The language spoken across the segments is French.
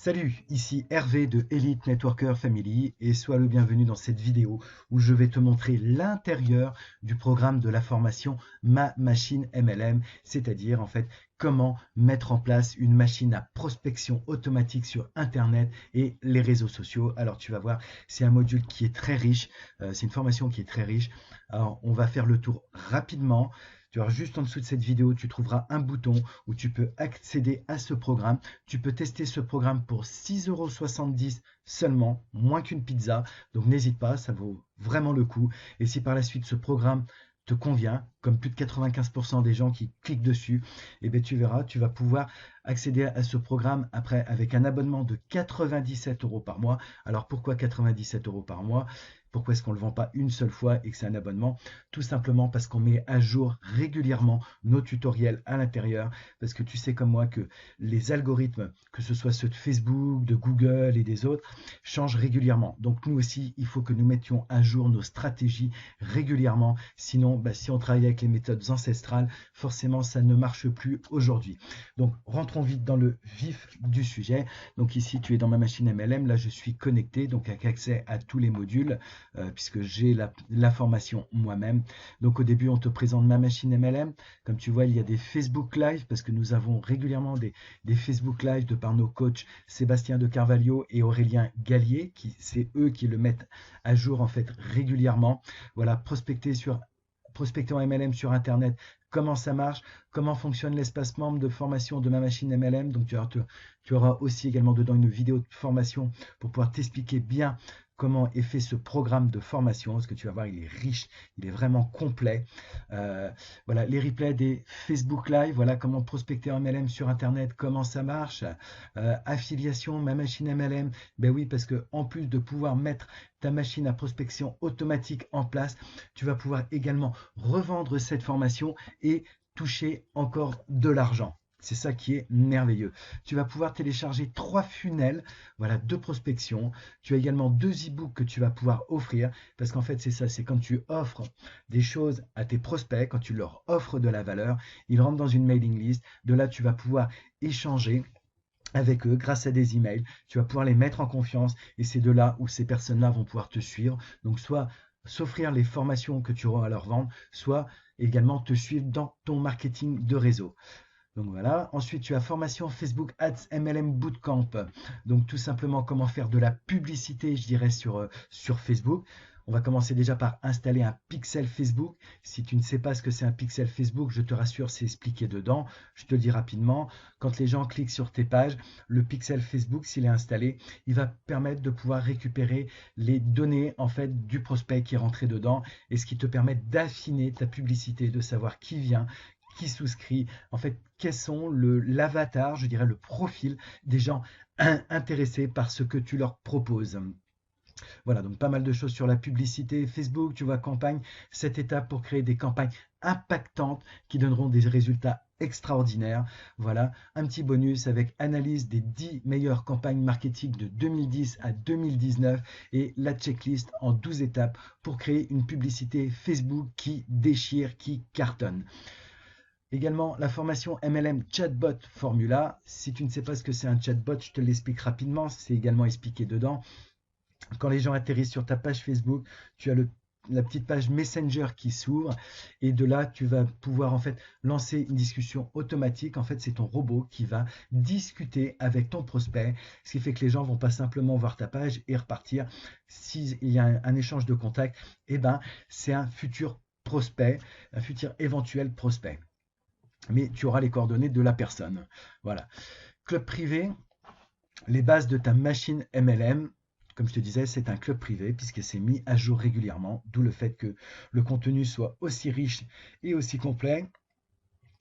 Salut, ici Hervé de Elite Networker Family et sois le bienvenu dans cette vidéo où je vais te montrer l'intérieur du programme de la formation Ma Machine MLM, c'est-à-dire en fait comment mettre en place une machine à prospection automatique sur Internet et les réseaux sociaux. Alors tu vas voir, c'est un module qui est très riche, c'est une formation qui est très riche. Alors on va faire le tour rapidement. Tu vois, juste en dessous de cette vidéo, tu trouveras un bouton où tu peux accéder à ce programme. Tu peux tester ce programme pour 6,70 € seulement, moins qu'une pizza. Donc n'hésite pas, ça vaut vraiment le coup. Et si par la suite ce programme te convient, comme plus de 95% des gens qui cliquent dessus, eh bien tu verras, tu vas pouvoir accéder à ce programme après avec un abonnement de 97 € par mois. Alors pourquoi 97 € par mois? Pourquoi est-ce qu'on ne le vend pas une seule fois et que c'est un abonnement? Tout simplement parce qu'on met à jour régulièrement nos tutoriels à l'intérieur. Parce que tu sais comme moi que les algorithmes, que ce soit ceux de Facebook, de Google et des autres, changent régulièrement. Donc nous aussi, il faut que nous mettions à jour nos stratégies régulièrement. Sinon, si on travaille avec les méthodes ancestrales, forcément, ça ne marche plus aujourd'hui. Donc rentrons vite dans le vif du sujet. Donc ici, tu es dans ma machine MLM. Là, je suis connecté, donc avec accès à tous les modules, puisque j'ai la formation moi-même. Donc au début, on te présente ma machine MLM. Comme tu vois, il y a des Facebook Live, parce que nous avons régulièrement des Facebook Live de par nos coachs Sébastien de Carvalho et Aurélien Gallier, c'est eux qui le mettent à jour en fait régulièrement. Voilà, prospecter en MLM sur Internet, comment ça marche, comment fonctionne l'espace membre de formation de ma machine MLM. Donc tu auras aussi également dedans une vidéo de formation pour pouvoir t'expliquer bien comment est fait ce programme de formation, parce que tu vas voir, il est riche, il est vraiment complet. Voilà, les replays des Facebook Live, voilà comment prospecter en MLM sur Internet, comment ça marche. Affiliation, ma machine MLM, ben oui, parce que en plus de pouvoir mettre ta machine à prospection automatique en place, tu vas pouvoir également revendre cette formation et toucher encore de l'argent. C'est ça qui est merveilleux. Tu vas pouvoir télécharger 3 funnels, voilà, de prospection. Tu as également 2 e-books que tu vas pouvoir offrir, parce qu'en fait, c'est ça, c'est quand tu offres des choses à tes prospects, quand tu leur offres de la valeur, ils rentrent dans une mailing list. De là, tu vas pouvoir échanger avec eux grâce à des emails. Tu vas pouvoir les mettre en confiance et c'est de là où ces personnes-là vont pouvoir te suivre. Donc, soit s'offrir les formations que tu auras à leur vendre, soit également te suivre dans ton marketing de réseau. Donc voilà. Ensuite, tu as formation Facebook Ads MLM Bootcamp. Donc tout simplement comment faire de la publicité, je dirais, sur Facebook. On va commencer déjà par installer un pixel Facebook. Si tu ne sais pas ce que c'est un pixel Facebook, je te rassure, c'est expliqué dedans. Je te le dis rapidement. Quand les gens cliquent sur tes pages, le pixel Facebook, s'il est installé, il va permettre de pouvoir récupérer les données en fait du prospect qui est rentré dedans et ce qui te permet d'affiner ta publicité, de savoir qui vient, qui souscrit, en fait, quels sont l'avatar, je dirais le profil des gens intéressés par ce que tu leur proposes. Voilà, donc pas mal de choses sur la publicité Facebook, tu vois, campagne, cette étape pour créer des campagnes impactantes qui donneront des résultats extraordinaires. Voilà, un petit bonus avec analyse des 10 meilleures campagnes marketing de 2010 à 2019 et la checklist en 12 étapes pour créer une publicité Facebook qui déchire, qui cartonne. Également, la formation MLM Chatbot Formula. Si tu ne sais pas ce que c'est un chatbot, je te l'explique rapidement. C'est également expliqué dedans. Quand les gens atterrissent sur ta page Facebook, tu as la petite page Messenger qui s'ouvre et de là, tu vas pouvoir en fait lancer une discussion automatique. En fait, c'est ton robot qui va discuter avec ton prospect, ce qui fait que les gens vont pas simplement voir ta page et repartir. S'il y a un échange de contact, eh ben, c'est un futur prospect, un futur éventuel prospect, mais tu auras les coordonnées de la personne. Voilà. Club privé, les bases de ta machine MLM. Comme je te disais, c'est un club privé puisque c'est mis à jour régulièrement, d'où le fait que le contenu soit aussi riche et aussi complet.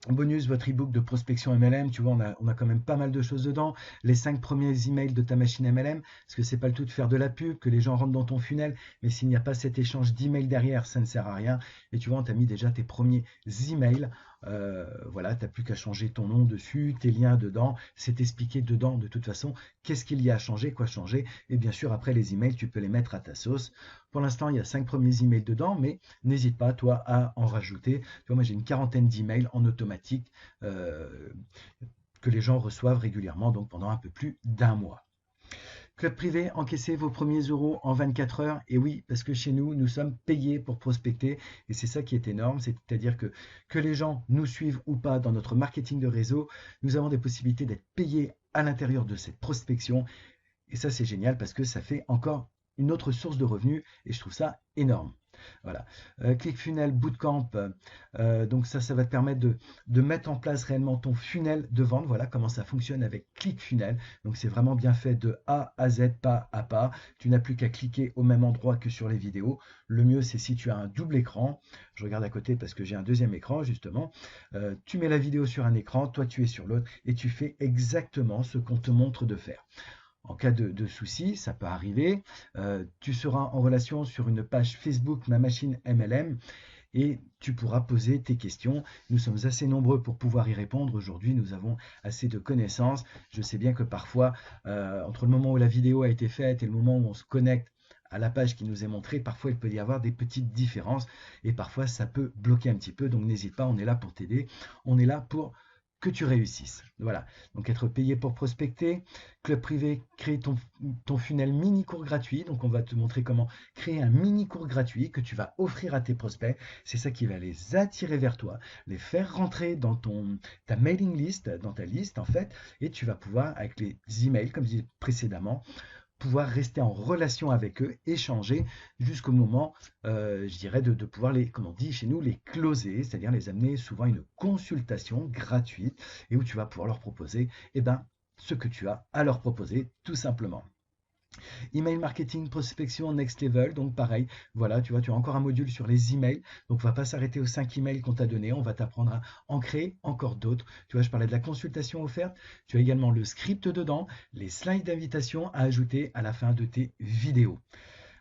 Bonus, votre ebook de prospection MLM, tu vois, on a quand même pas mal de choses dedans. Les 5 premiers emails de ta machine MLM, parce que c'est pas le tout de faire de la pub, que les gens rentrent dans ton funnel, mais s'il n'y a pas cet échange d'emails derrière, ça ne sert à rien. Et tu vois, on t'a mis déjà tes premiers emails. Voilà, tu n'as plus qu'à changer ton nom dessus, tes liens dedans, c'est expliqué dedans de toute façon qu'est-ce qu'il y a à changer, quoi changer. Et bien sûr, après les emails, tu peux les mettre à ta sauce. Pour l'instant, il y a 5 premiers emails dedans, mais n'hésite pas, toi, à en rajouter. Tu vois, moi, j'ai une quarantaine d'emails en automatique que les gens reçoivent régulièrement, donc pendant un peu plus d'un mois. Club privé, encaissez vos premiers euros en 24 heures. Et oui, parce que chez nous, nous sommes payés pour prospecter. Et c'est ça qui est énorme. C'est-à-dire que les gens nous suivent ou pas dans notre marketing de réseau, nous avons des possibilités d'être payés à l'intérieur de cette prospection. Et ça, c'est génial parce que ça fait encore une autre source de revenus. Et je trouve ça énorme. Voilà. ClickFunnels Bootcamp, donc ça va te permettre de mettre en place réellement ton funnel de vente. Voilà comment ça fonctionne avec ClickFunnels. Donc c'est vraiment bien fait de A à Z, pas à pas. Tu n'as plus qu'à cliquer au même endroit que sur les vidéos. Le mieux, c'est si tu as un double écran. Je regarde à côté parce que j'ai un deuxième écran, justement. Tu mets la vidéo sur un écran, toi tu es sur l'autre, et tu fais exactement ce qu'on te montre de faire. En cas de souci, ça peut arriver, tu seras en relation sur une page Facebook Ma Machine MLM et tu pourras poser tes questions. Nous sommes assez nombreux pour pouvoir y répondre. Aujourd'hui, nous avons assez de connaissances. Je sais bien que parfois, entre le moment où la vidéo a été faite et le moment où on se connecte à la page qui nous est montrée, parfois il peut y avoir des petites différences et parfois ça peut bloquer un petit peu. Donc n'hésite pas, on est là pour t'aider. On est là pour que tu réussisses. Voilà, donc être payé pour prospecter. Club privé, créer ton funnel mini cours gratuit. Donc on va te montrer comment créer un mini cours gratuit que tu vas offrir à tes prospects. C'est ça qui va les attirer vers toi, les faire rentrer dans ta mailing list, dans ta liste en fait, et tu vas pouvoir, avec les emails, comme je disais précédemment, pouvoir rester en relation avec eux, échanger jusqu'au moment, je dirais, de pouvoir les, comme on dit chez nous, les closer, c'est-à-dire les amener souvent à une consultation gratuite et où tu vas pouvoir leur proposer ce que tu as à leur proposer tout simplement. Email marketing, prospection, next level. Donc pareil, voilà, tu vois, tu as encore un module sur les emails. Donc on va pas s'arrêter aux 5 emails qu'on t'a donné. On va t'apprendre à en créer encore d'autres. Tu vois, je parlais de la consultation offerte. Tu as également le script dedans, les slides d'invitation à ajouter à la fin de tes vidéos.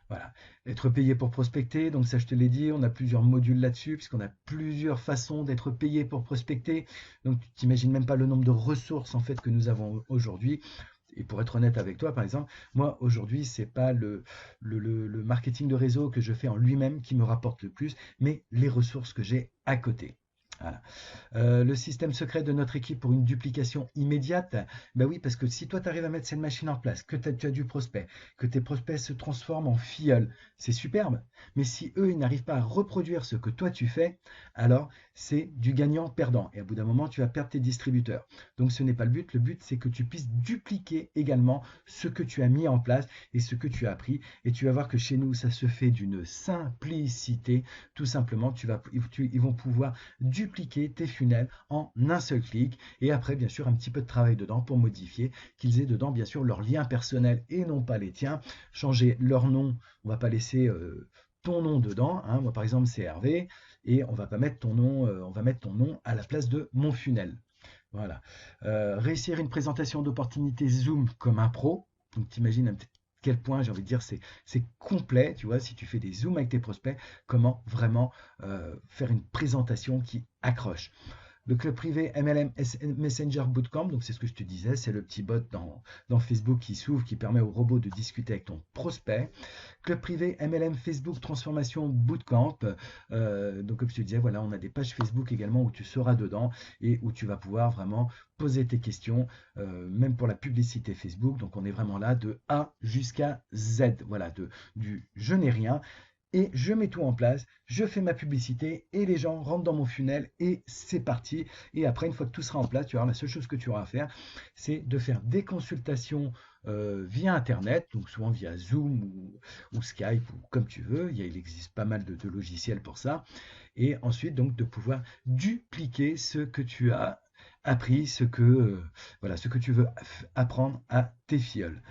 Voilà, être payé pour prospecter, donc ça je te l'ai dit, on a plusieurs modules là-dessus, puisqu'on a plusieurs façons d'être payé pour prospecter. Donc tu t'imagines même pas le nombre de ressources en fait que nous avons aujourd'hui. Et pour être honnête avec toi, par exemple, moi aujourd'hui, c'est pas le marketing de réseau que je fais en lui-même qui me rapporte le plus, mais les ressources que j'ai à côté. Voilà. Le système secret de notre équipe pour une duplication immédiate, ben oui, parce que si toi tu arrives à mettre cette machine en place, que tu as du prospect, que tes prospects se transforment en filleuls, c'est superbe. Mais si eux, ils n'arrivent pas à reproduire ce que toi tu fais, alors c'est du gagnant-perdant. Et à bout d'un moment, tu vas perdre tes distributeurs. Donc ce n'est pas le but. Le but, c'est que tu puisses dupliquer également ce que tu as mis en place et ce que tu as appris. Et tu vas voir que chez nous, ça se fait d'une simplicité. Tout simplement, ils vont pouvoir dupliquer tes funnels en un seul clic. Et après, bien sûr, un petit peu de travail dedans pour modifier, qu'ils aient dedans, bien sûr, leurs liens personnels et non pas les tiens. Changer leur nom, on ne va pas laisser ton nom dedans. Hein. Moi, par exemple, c'est Hervé. Et on va pas mettre ton nom, on va mettre ton nom à la place de mon funnel. Voilà. Réussir une présentation d'opportunité Zoom comme un pro. Donc, t'imagines à quel point, j'ai envie de dire, c'est complet, tu vois, si tu fais des zooms avec tes prospects, comment vraiment faire une présentation qui accroche. Le club privé MLM Messenger Bootcamp, donc c'est ce que je te disais, c'est le petit bot dans Facebook qui s'ouvre, qui permet au robot de discuter avec ton prospect. Club privé MLM Facebook Transformation Bootcamp, donc comme je te disais, voilà, on a des pages Facebook également où tu seras dedans et où tu vas pouvoir vraiment poser tes questions, même pour la publicité Facebook. Donc on est vraiment là de A jusqu'à Z, voilà, du je n'ai rien et je mets tout en place, je fais ma publicité et les gens rentrent dans mon funnel et c'est parti. Et après, une fois que tout sera en place, tu vois, la seule chose que tu auras à faire, c'est de faire des consultations via Internet, donc souvent via Zoom ou Skype ou comme tu veux. Il existe pas mal de logiciels pour ça. Et ensuite, donc, de pouvoir dupliquer ce que tu as appris, voilà, ce que tu veux apprendre à tes filleuls.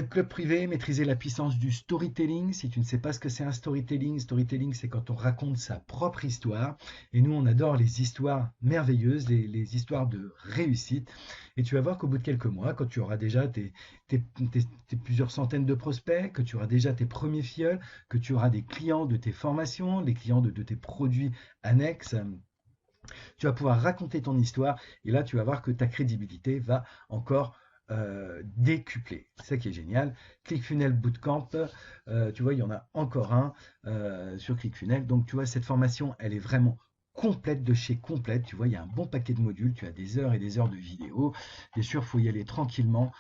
Club privé, maîtriser la puissance du storytelling. Si tu ne sais pas ce que c'est un storytelling, c'est quand on raconte sa propre histoire. Et nous, on adore les histoires merveilleuses, les histoires de réussite. Et tu vas voir qu'au bout de quelques mois, quand tu auras déjà tes plusieurs centaines de prospects, que tu auras déjà tes premiers filleuls, que tu auras des clients de tes formations, les clients de tes produits annexes, tu vas pouvoir raconter ton histoire. Et là, tu vas voir que ta crédibilité va encore décuplé. C'est ça qui est génial. ClickFunnels Bootcamp, tu vois, il y en a encore un sur ClickFunnels. Donc, tu vois, cette formation, elle est vraiment complète de chez complète. Tu vois, il y a un bon paquet de modules, tu as des heures et des heures de vidéos. Bien sûr, il faut y aller tranquillement,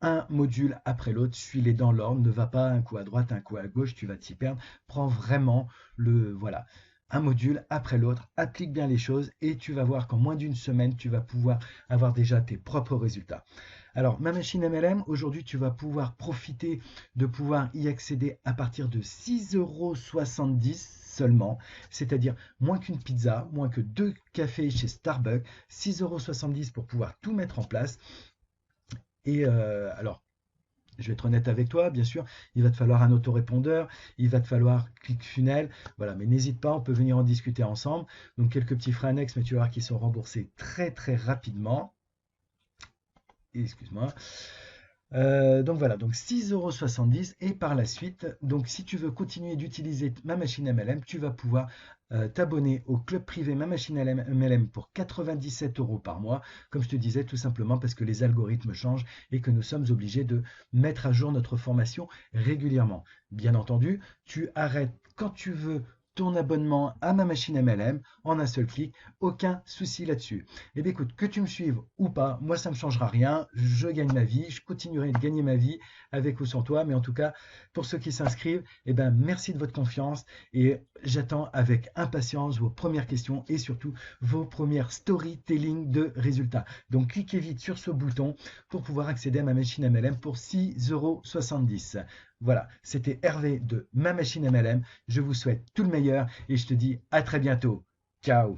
un module après l'autre, suis-les dans l'ordre, ne va pas un coup à droite, un coup à gauche, tu vas t'y perdre. Prends vraiment voilà, un module après l'autre, applique bien les choses et tu vas voir qu'en moins d'une semaine, tu vas pouvoir avoir déjà tes propres résultats. Alors, ma machine MLM, aujourd'hui, tu vas pouvoir profiter de pouvoir y accéder à partir de 6,70 € seulement, c'est-à-dire moins qu'une pizza, moins que 2 cafés chez Starbucks, 6,70 € pour pouvoir tout mettre en place. Et alors, je vais être honnête avec toi, bien sûr, il va te falloir un autorépondeur, il va te falloir ClickFunnels, voilà, mais n'hésite pas, on peut venir en discuter ensemble. Donc quelques petits frais annexes, mais tu vas voir qu'ils sont remboursés très très rapidement. Excuse-moi. Donc voilà, donc 6,70 € et par la suite, donc si tu veux continuer d'utiliser ma machine MLM, tu vas pouvoir t'abonner au club privé Ma Machine MLM pour 97 € par mois, comme je te disais, tout simplement parce que les algorithmes changent et que nous sommes obligés de mettre à jour notre formation régulièrement. Bien entendu, tu arrêtes quand tu veux ton abonnement à ma machine MLM en un seul clic, aucun souci là-dessus. Eh bien écoute, que tu me suives ou pas, moi ça ne me changera rien, je gagne ma vie, je continuerai de gagner ma vie avec ou sans toi, mais en tout cas, pour ceux qui s'inscrivent, eh ben, merci de votre confiance et j'attends avec impatience vos premières questions et surtout vos premières storytelling de résultats. Donc cliquez vite sur ce bouton pour pouvoir accéder à ma machine MLM pour 6,70 €. Voilà, c'était Hervé de Ma Machine MLM. Je vous souhaite tout le meilleur et je te dis à très bientôt. Ciao!